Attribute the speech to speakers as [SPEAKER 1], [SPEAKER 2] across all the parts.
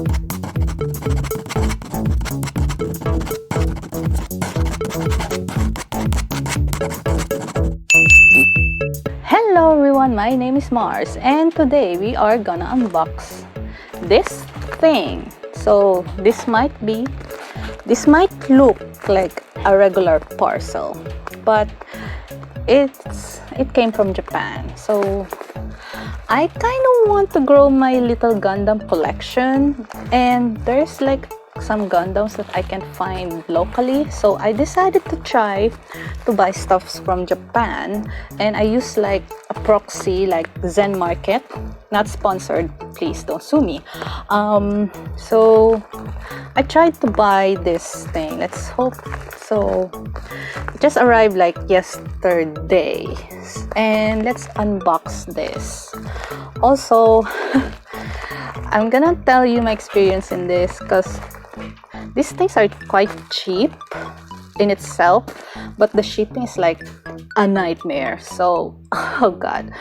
[SPEAKER 1] Hello everyone, my name is Mars and today we are gonna unbox this thing. So this might look like a regular parcel, but it came from Japan. So I kind of want to grow my little Gundam collection, and there's like some Gundams that I can find locally, so I decided to try to buy stuffs from Japan, and I use like a proxy like Zen Market, not sponsored, please don't sue me. So I tried to buy this thing. Let's hope so. It just arrived like yesterday, and let's unbox this. Also I'm gonna tell you my experience in this because these things are quite cheap in itself, but the shipping is like a nightmare. So oh god.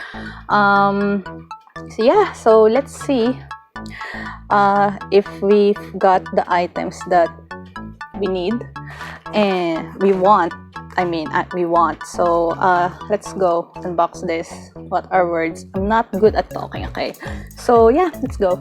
[SPEAKER 1] So yeah, so let's see if we've got the items that we need and we want. So let's go unbox this. What are words? I'm not good at talking, okay? So yeah, let's go.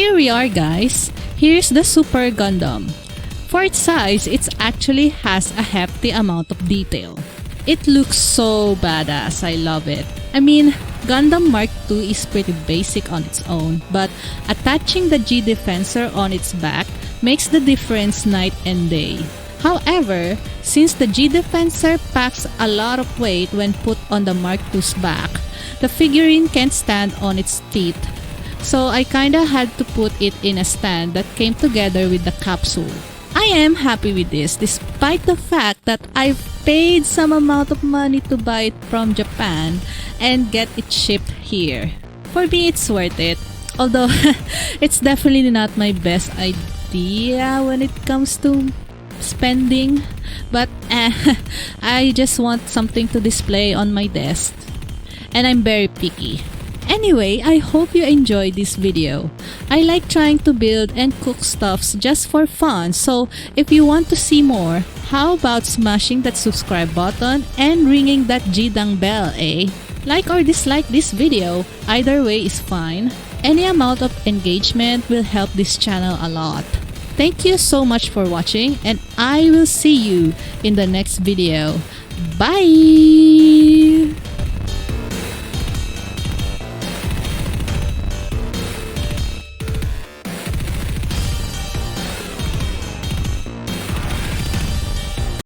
[SPEAKER 2] here we are guys. Here's the Super Gundam. For its size, it actually has a hefty amount of detail. It looks so badass, I love it. I mean, Gundam Mark II is pretty basic on its own, but attaching the G Defensor on its back makes the difference night and day. However, since the G Defensor packs a lot of weight when put on the Mark II's back, the figurine can't stand on its feet. So I kinda had to put it in a stand that came together with the capsule. I am happy with this despite the fact that I've paid some amount of money to buy it from Japan and get it shipped here. For me, it's worth it. Although, it's definitely not my best idea when it comes to spending. But I just want something to display on my desk. And I'm very picky. Anyway, I hope you enjoyed this video. I like trying to build and cook stuffs just for fun, so if you want to see more, how about smashing that subscribe button and ringing that G-dang bell, eh? Like or dislike this video, either way is fine. Any amount of engagement will help this channel a lot. Thank you so much for watching and I will see you in the next video. Bye!